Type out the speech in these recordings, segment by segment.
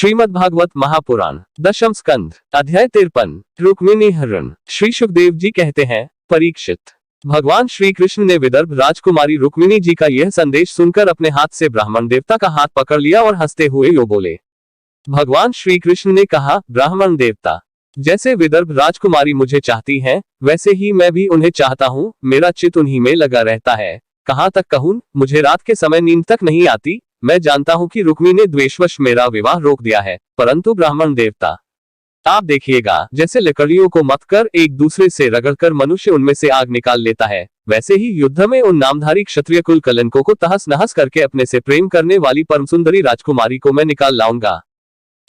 श्रीमद्भागवत महापुराण दशम स्कंध अध्याय 53 रुक्मिणी हरण। श्री सुखदेव जी कहते हैं, परीक्षित, भगवान श्री कृष्ण ने विदर्भ राजकुमारी रुक्मिणी जी का यह संदेश सुनकर अपने हाथ से ब्राह्मण देवता का हाथ पकड़ लिया और हंसते हुए यो बोले। भगवान श्री कृष्ण ने कहा, ब्राह्मण देवता, जैसे विदर्भ राजकुमारी मुझे चाहती हैं, वैसे ही मैं भी उन्हें चाहता हूँ। मेरा चित्त उन्हीं में लगा रहता है। कहाँ तक कहूँ, मुझे रात के समय नींद तक नहीं आती। मैं जानता हूँ कि रुक्मिणी ने द्वेषवश मेरा विवाह रोक दिया है, परंतु ब्राह्मण देवता, आप देखिएगा, जैसे लकड़ियों को मतकर एक दूसरे से रगड़कर मनुष्य उनमें से आग निकाल लेता है, वैसे ही युद्ध में उन नामधारी क्षत्रिय कुल कलंकों को तहस नहस करके अपने से प्रेम करने वाली परम सुंदरी राजकुमारी को मैं निकाल लाऊंगा।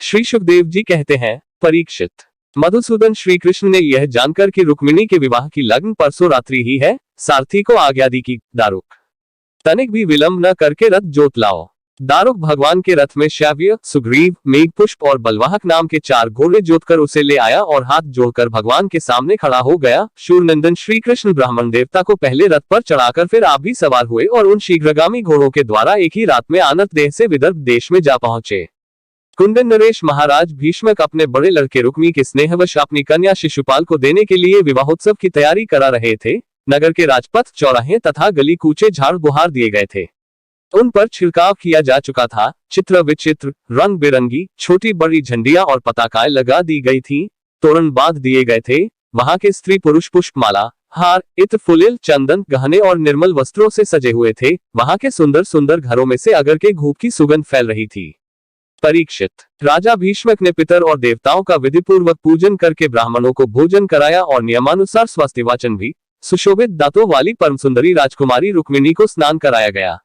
श्री सुखदेव जी कहते हैं, परीक्षित, मधुसूदन श्री कृष्ण ने यह जानकर कि रुक्मिणी के विवाह की लगन परसों रात्रि ही है, सारथी को आज्ञा दी कि दारुक, तनिक भी विलंब न करके रथ जोत लाओ। दारुक भगवान के रथ में श्याव्य, सुग्रीव, मेघपुष्प और बलवाहक नाम के 4 घोड़े जोतकर उसे ले आया और हाथ जोड़कर भगवान के सामने खड़ा हो गया। शूरनंदन श्री कृष्ण ब्राह्मण देवता को पहले रथ पर चढ़ाकर फिर आप भी सवार हुए और उन शीघ्रगामी घोड़ों के द्वारा एक ही रात में आनंद देह से विदर्भ देश में जा पहुंचे। कुंदन नरेश महाराज भीष्मक अपने बड़े लड़के रुक्मी के स्नेहवश अपनी कन्या शिशुपाल को देने के लिए विवाहोत्सव की तैयारी करा रहे थे। नगर के राजपथ, चौराहे तथा गली कूचे झाड़ बुहार दिए गए थे। उन पर छिड़काव किया जा चुका था। चित्र विचित्र, रंग बिरंगी छोटी बड़ी झंडियां और पताकाएं लगा दी गई थीं। तोरण बांध दिए गए थे। वहां के स्त्री पुरुष पुष्पमाला, हार, इत्र, फुलिल, चंदन, गहने और निर्मल वस्त्रों से सजे हुए थे। वहां के सुंदर सुंदर घरों में से अगर के धूप की सुगंध फैल रही थी। परीक्षित, राजा भीष्मक ने पितर और देवताओं का विधिपूर्वक पूजन करके ब्राह्मणों को भोजन कराया और नियमानुसार स्वस्ति वाचन भी। सुशोभित दांतों वाली परम सुंदरी राजकुमारी रुक्मिणी को स्नान कराया गया।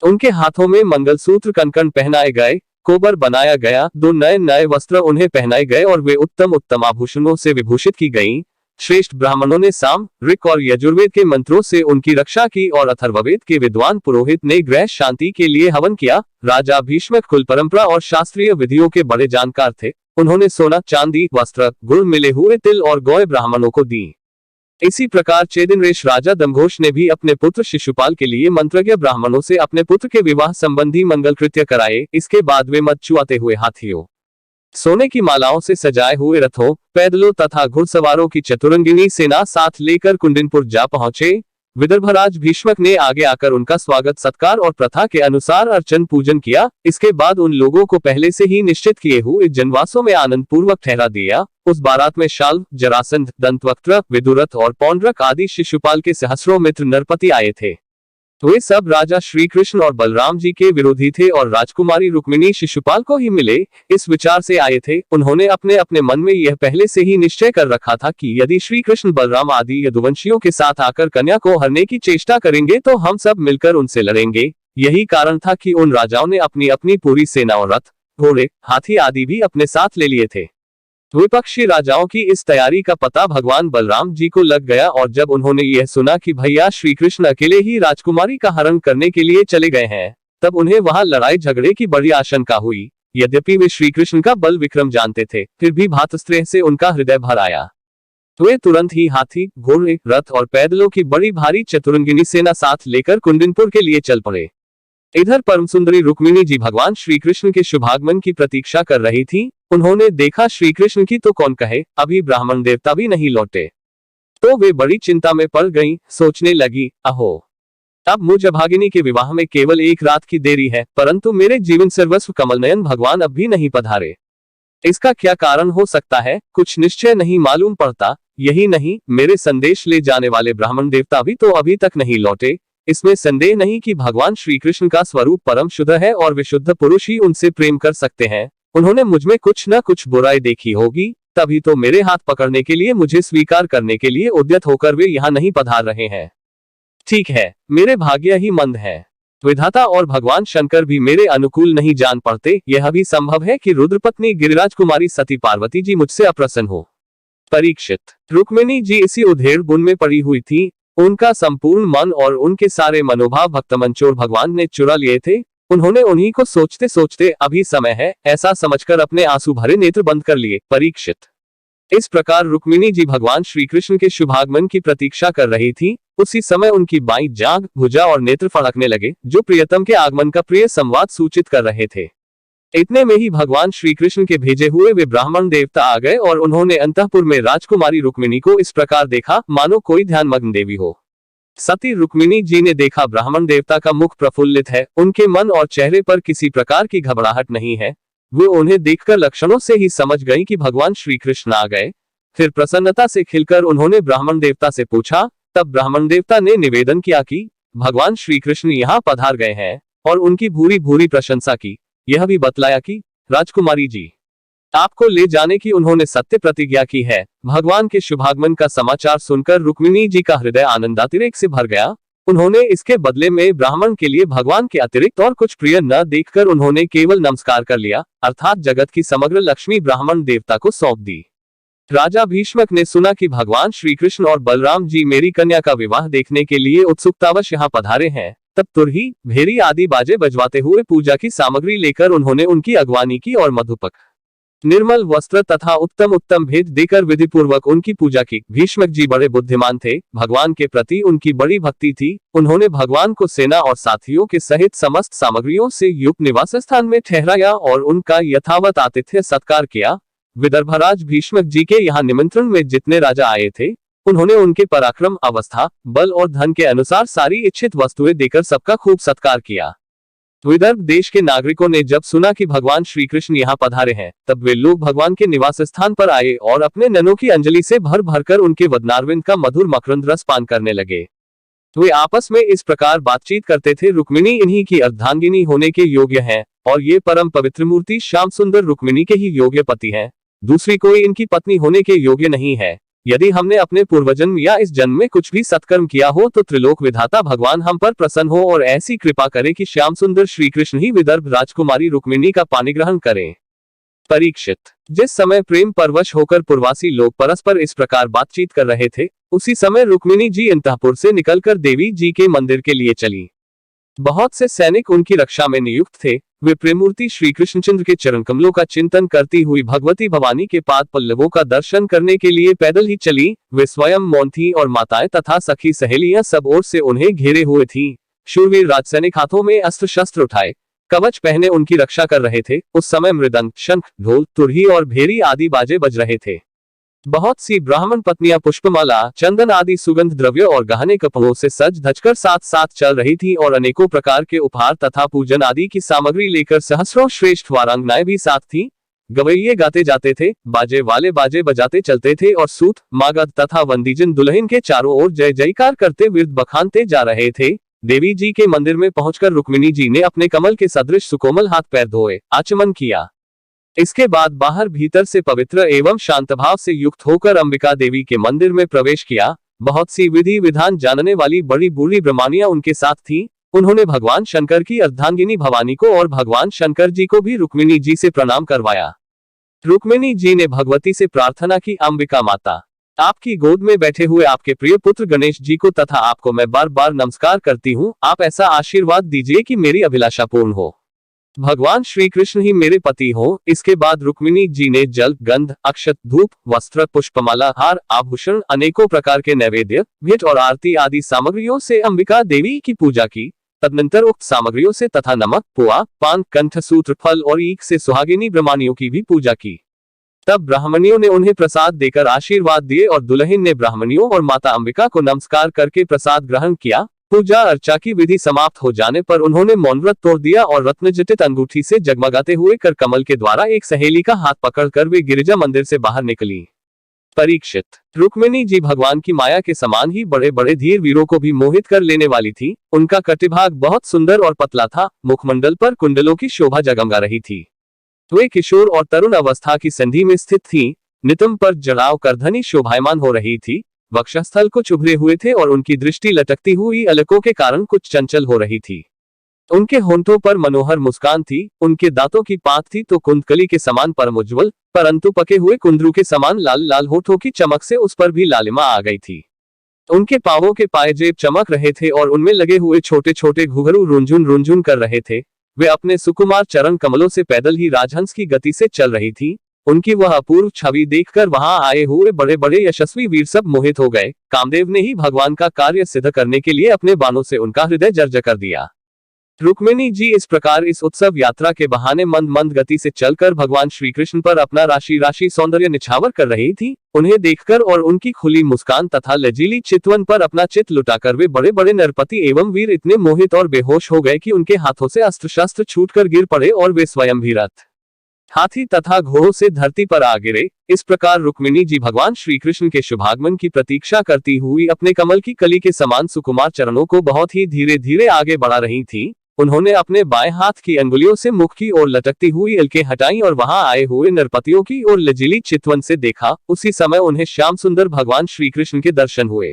उनके हाथों में मंगलसूत्र, कंकण पहनाए गए, कोबर बनाया गया, 2 नए नए वस्त्र उन्हें पहनाए गए और वे उत्तम उत्तम आभूषणों से विभूषित की गईं। श्रेष्ठ ब्राह्मणों ने साम, ऋक और यजुर्वेद के मंत्रों से उनकी रक्षा की और अथर्ववेद के विद्वान पुरोहित ने गृह शांति के लिए हवन किया। राजा भीष्मक कुल परंपरा और शास्त्रीय विधियों के बड़े जानकार थे। उन्होंने सोना, चांदी, वस्त्र, गुड़ मिले हुए तिल और गौएं ब्राह्मणों को दी। इसी प्रकार चेदिनरेश राजा दमघोष ने भी अपने पुत्र शिशुपाल के लिए मंत्रज्ञ ब्राह्मणों से अपने पुत्र के विवाह संबंधी मंगल कृत्य कराए। इसके बाद वे मद चुआते हुए हाथियों, सोने की मालाओं से सजाए हुए रथों, पैदलों तथा घुड़सवारों की चतुरंगिनी सेना साथ लेकर कुंडिनपुर जा पहुंचे। विदर्भराज भीष्मक ने आगे आकर उनका स्वागत सत्कार और प्रथा के अनुसार अर्चन पूजन किया। इसके बाद उन लोगों को पहले से ही निश्चित किए हुए जनवासों में आनंद पूर्वक ठहरा दिया। उस बारात में शाल्व, जरासंध, दंतवक्त्र, विदुरथ और पौंड्रक आदि शिशुपाल के सहस्रों मित्र नरपति आए थे। वे सब राजा श्री कृष्ण और बलराम जी के विरोधी थे और राजकुमारी रुक्मिणी शिशुपाल को ही मिले, इस विचार से आए थे। उन्होंने अपने अपने मन में यह पहले से ही निश्चय कर रखा था कि यदि श्री कृष्ण बलराम आदि यदुवंशियों के साथ आकर कन्या को हरने की चेष्टा करेंगे तो हम सब मिलकर उनसे लड़ेंगे। यही कारण था कि उन राजाओं ने अपनी अपनी पूरी सेना और रथ, घोड़े, हाथी आदि भी अपने साथ ले लिए थे। विपक्षी राजाओं की इस तैयारी का पता भगवान बलराम जी को लग गया और जब उन्होंने यह सुना कि भैया श्री कृष्ण अकेले ही राजकुमारी का हरण करने के लिए चले गए हैं, तब उन्हें वहां लड़ाई झगड़े की बड़ी आशंका हुई। यद्यपि वे श्री कृष्ण का बल विक्रम जानते थे, फिर भी भातस्त्रेह से उनका हृदय भर आया। वे तुरंत ही हाथी, घोड़े, रथ और पैदलों की बड़ी भारी चतुरंगिनी सेना साथ लेकर कुंडिनपुर के लिए चल पड़े। इधर परम सुंदरी रुक्मिणी जी भगवान श्री कृष्ण के शुभागमन की प्रतीक्षा कर रही थी। उन्होंने देखा श्री कृष्ण की तो कौन कहे, अभी ब्राह्मण देवता भी नहीं लौटे, तो वे बड़ी चिंता में पड़ गईं। सोचने लगी, अहो, अब मुझ अभागिनी के विवाह में केवल 1 रात की देरी है, परंतु मेरे जीवन सर्वस्व कमलनयन भगवान अब भी नहीं पधारे। इसका क्या कारण हो सकता है, कुछ निश्चय नहीं मालूम पड़ता। यही नहीं, मेरे संदेश ले जाने वाले ब्राह्मण देवता भी तो अभी तक नहीं लौटे। इसमें संदेह नहीं कि भगवान श्री कृष्ण का स्वरूप परम शुद्ध है और विशुद्ध पुरुष ही उनसे प्रेम कर सकते हैं। उन्होंने मुझमें कुछ न कुछ बुराई देखी होगी, तभी तो मेरे हाथ पकड़ने के लिए, मुझे स्वीकार करने के लिए उद्यत होकर वे यहाँ नहीं पधार रहे हैं। ठीक है, मेरे भाग्य ही मंद है। विधाता और भगवान शंकर भी मेरे अनुकूल नहीं जान पड़ते। यह भी संभव है कि रुद्रपत्नी गिरिराज कुमारी सती पार्वती जी मुझसे अप्रसन्न हो। परीक्षित, रुक्मिणी जी इसी उधेड़ बुन में पड़ी हुई थी। उनका संपूर्ण मन और उनके सारे मनोभाव भक्तमंचोर भगवान ने चुरा लिए थे। उन्होंने उन्हीं को सोचते सोचते अभी समय है ऐसा समझकर अपने आंसू भरे नेत्र बंद कर लिए। परीक्षित, इस प्रकार रुक्मिणी जी भगवान श्री कृष्ण के शुभागमन की प्रतीक्षा कर रही थी। उसी समय उनकी बाईं जांघ, भुजा और नेत्र फड़कने लगे, जो प्रियतम के आगमन का प्रिय संवाद सूचित कर रहे थे। इतने में ही भगवान श्री कृष्ण के भेजे हुए वे ब्राह्मण देवता आ गए और उन्होंने अंतःपुर में राजकुमारी रुक्मिणी को इस प्रकार देखा मानो कोई ध्यानमग्न देवी हो। सती रुक्मिणी जी ने देखा ब्राह्मण देवता का मुख प्रफुल्लित है, उनके मन और चेहरे पर किसी प्रकार की घबराहट नहीं है। वो उन्हें देखकर लक्षणों से ही समझ गई कि भगवान श्री कृष्ण आ गए। फिर प्रसन्नता से खिलकर उन्होंने ब्राह्मण देवता से पूछा। तब ब्राह्मण देवता ने निवेदन किया कि भगवान श्री कृष्ण यहाँ पधार गए हैं, और उनकी भूरी भूरी प्रशंसा की। यह भी बतलाया कि राजकुमारी जी, आपको ले जाने की उन्होंने सत्य प्रतिज्ञा की है। भगवान के शुभागमन का समाचार सुनकर रुक्मिणी जी का हृदय आनंदातिरेक से भर गया। उन्होंने इसके बदले में ब्राह्मण के लिए भगवान के अतिरिक्त और कुछ प्रिय न देखकर उन्होंने केवल नमस्कार कर लिया, अर्थात जगत की समग्र लक्ष्मी ब्राह्मण देवता को सौंप दी। राजा भीष्मक ने सुना कि भगवान श्री कृष्ण और बलराम जी मेरी कन्या का विवाह देखने के लिए उत्सुकतावश यहाँ पधारे हैं। तब तुरही, भेरी आदि बाजे बजवाते हुए पूजा की सामग्री लेकर उन्होंने उनकी अगवानी की और मधुपक, निर्मल वस्त्र तथा उत्तम उत्तम भेंट देकर विधि पूर्वक उनकी पूजा की। भीष्मक जी बड़े बुद्धिमान थे, भगवान के प्रति उनकी बड़ी भक्ति थी। उन्होंने भगवान को सेना और साथियों के सहित समस्त सामग्रियों से युक्त निवास स्थान में ठहराया और उनका यथावत आतिथ्य सत्कार किया। विदर्भराज भीष्मक जी के यहाँ निमंत्रण में जितने राजा आए थे, उन्होंने उनके पराक्रम, अवस्था, बल और धन के अनुसार सारी इच्छित वस्तुएं देकर सबका खूब सत्कार किया। विदर्भ देश के नागरिकों ने जब सुना कि भगवान श्री कृष्ण यहाँ पधारे हैं, तब वे लोग भगवान के निवास स्थान पर आए और अपने ननों की अंजलि से भर भरकर उनके वदनारविंद का मधुर मकरंद रस पान करने लगे। वे आपस में इस प्रकार बातचीत करते थे, रुक्मिणी इन्हीं की अर्धांगिनी होने के योग्य है, और ये परम पवित्र मूर्ति श्याम सुंदर रुक्मिणी के ही योग्य पति है। दूसरी कोई इनकी पत्नी होने के योग्य नहीं है। यदि हमने अपने पूर्वजन्म या इस जन्म में कुछ भी सत्कर्म किया हो तो त्रिलोक विधाता भगवान हम पर प्रसन्न हो और ऐसी कृपा करे कि श्याम सुंदर श्री कृष्ण ही विदर्भ राजकुमारी रुक्मिणी का पाणिग्रहण करें। परीक्षित, जिस समय प्रेम परवश होकर पूर्वासी लोग परस्पर इस प्रकार बातचीत कर रहे थे, उसी समय रुक्मिणी जी अंतःपुर से निकलकर देवी जी के मंदिर के लिए चली। बहुत से सैनिक उनकी रक्षा में नियुक्त थे। वे प्रेमूर्ति श्री कृष्णचंद्र के चरण कमलों का चिंतन करती हुई भगवती भवानी के पाद पल्लवों का दर्शन करने के लिए पैदल ही चली। वे स्वयं मौन थी और माताएं तथा सखी सहेलियां सब ओर से उन्हें घेरे हुए थीं। शूरवीर राजसैनिक हाथों में अस्त्र शस्त्र उठाए कवच पहने उनकी रक्षा कर रहे थे। उस समय मृदंग, शंख, ढोल, तुरही और भेरी आदि बाजे बज रहे थे। बहुत सी ब्राह्मण पत्नियां पुष्पमाला, चंदन आदि सुगंध द्रव्य और गहने कपड़ों से सज धजकर साथ साथ चल रही थी और अनेकों प्रकार के उपहार तथा पूजन आदि की सामग्री लेकर सहस्रों श्रेष्ठ वारांगनाएं भी साथ थीं। गवैये गाते जाते थे, बाजे वाले बाजे बजाते चलते थे और सूत, मागध तथा वंदीजन दुल्हन के चारों ओर जय जयकार करते विरध बखानते जा रहे थे। देवी जी के मंदिर में पहुंचकर रुक्मिणी जी ने अपने कमल के सदृश सुकोमल हाथ पैर धोए, आचमन किया। इसके बाद बाहर भीतर से पवित्र एवं शांत भाव से युक्त होकर अंबिका देवी के मंदिर में प्रवेश किया। बहुत सी विधि विधान जानने वाली बड़ी बूढ़ी ब्रह्मणियां उनके साथ थीं। उन्होंने भगवान शंकर की अर्धांगिनी भवानी को और भगवान शंकर जी को भी रुक्मिणी जी से प्रणाम करवाया। रुक्मिणी जी ने भगवती से प्रार्थना की, अंबिका माता, आपकी गोद में बैठे हुए आपके प्रिय पुत्र गणेश जी को तथा आपको मैं बार बार नमस्कार करती हूँ। आप ऐसा आशीर्वाद दीजिए कि मेरी अभिलाषा पूर्ण हो। भगवान श्री कृष्ण ही मेरे पति हो। इसके बाद रुक्मिणी जी ने जल, गंध, अक्षत, धूप, वस्त्र, पुष्पमाला, हार, आभूषण, अनेकों प्रकार के नैवेद्य, भेंट और आरती आदि सामग्रियों से अंबिका देवी की पूजा की। तदनंतर उक्त सामग्रियों से तथा नमक, पुआ, पान, कंठसूत्र, फल और ईख से सुहागिनी ब्राह्मणियों की भी पूजा की। तब ब्राह्मणियों ने उन्हें प्रसाद देकर आशीर्वाद दिए और दुल्हन ने ब्राह्मणियों और माता अंबिका को नमस्कार करके प्रसाद ग्रहण किया। पूजा अर्चा की विधि समाप्त हो जाने पर उन्होंने मौन व्रत तोड़ दिया और रत्नजटित अंगूठी से जगमगाते हुए कर कमल के द्वारा एक सहेली का हाथ पकड़कर वे गिरिजा मंदिर से बाहर निकली। परीक्षित, रुक्मिणी जी भगवान की माया के समान ही बड़े बड़े धीर वीरों को भी मोहित कर लेने वाली थी। उनका कटिभाग बहुत सुंदर और पतला था। मुखमंडल पर कुंडलों की शोभा जगमगा रही थी। वे किशोर और तरुण अवस्था की संधि में स्थित थीं। नितंब पर जड़ाव करधनी शोभायमान हो रही थी। वक्षस्थल को चुभरे हुए थे और उनकी दृष्टि लटकती हुई अलकों के कारण कुछ चंचल हो रही थी। उनके होंठों पर मनोहर मुस्कान थी। उनके दांतों की पात थी तो कुंदकली के समान परम उज्ज्वल, परंतु पके हुए कुंदरू के समान लाल लाल होठों की चमक से उस पर भी लालिमा आ गई थी। उनके पांवों के पायजेब चमक रहे थे और उनमें लगे हुए छोटे छोटे घुंघरू रुंझुन रुंझुन कर रहे थे। वे अपने सुकुमार चरण कमलों से पैदल ही राजहंस की गति से चल रही थी। उनकी वह अपूर्व छवि देखकर वहां आए हुए बड़े बड़े यशस्वी वीर सब मोहित हो गए। कामदेव ने ही भगवान का कार्य सिद्ध करने के लिए अपने बाणों से उनका हृदय जर्जर कर दिया। रुक्मिणी जी इस प्रकार इस उत्सव यात्रा के बहाने मंद मंद गति से चलकर भगवान श्री कृष्ण पर अपना राशि राशि सौंदर्य निछावर कर रही थी। उन्हें देखकर और उनकी खुली मुस्कान तथा लजीली चितवन पर अपना चित लुटाकर वे बड़े बड़े नरपति एवं वीर इतने मोहित और बेहोश हो गए कि उनके हाथों से अस्त्र शस्त्र छूटकर गिर पड़े और वे स्वयं भी रथ, हाथी तथा घोड़ों से धरती पर आ गिरे। इस प्रकार रुक्मिणी जी भगवान श्री कृष्ण के शुभागमन की प्रतीक्षा करती हुई अपने कमल की कली के समान सुकुमार चरणों को बहुत ही धीरे धीरे आगे बढ़ा रही थी। उन्होंने अपने बाएं हाथ की अंगुलियों से मुख की ओर लटकती हुई इलकें हटाई और वहां आए हुए नरपतियों की ओर लजीली चितवन से देखा। उसी समय उन्हें श्याम सुंदर भगवान श्री कृष्ण के दर्शन हुए।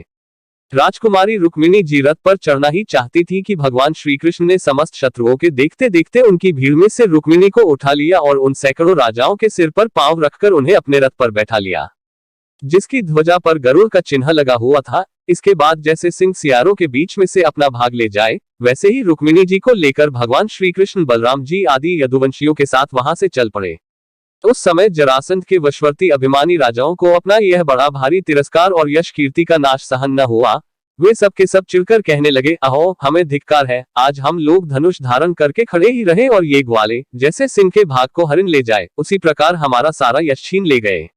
राजकुमारी रुक्मिणी जी रथ पर चढ़ना ही चाहती थी कि भगवान श्री कृष्ण ने समस्त शत्रुओं के देखते देखते उनकी भीड़ में से रुक्मिणी को उठा लिया और उन सैकड़ों राजाओं के सिर पर पांव रखकर उन्हें अपने रथ पर बैठा लिया, जिसकी ध्वजा पर गरुड़ का चिन्ह लगा हुआ था। इसके बाद जैसे सिंह सियारों के बीच में से अपना भाग ले जाए, वैसे ही रुक्मिणी जी को लेकर भगवान श्री कृष्ण बलराम जी आदि यदुवंशियों के साथ वहां से चल पड़े। उस समय जरासंध के वशवर्ती अभिमानी राजाओं को अपना यह बड़ा भारी तिरस्कार और यश कीर्ति का नाश सहन न हुआ। वे सब के सब चिढ़कर कहने लगे, अहो हमें धिक्कार है, आज हम लोग धनुष धारण करके खड़े ही रहे और ये ग्वाले जैसे सिंह के भाग को हरिन ले जाए, उसी प्रकार हमारा सारा यश छीन ले गए।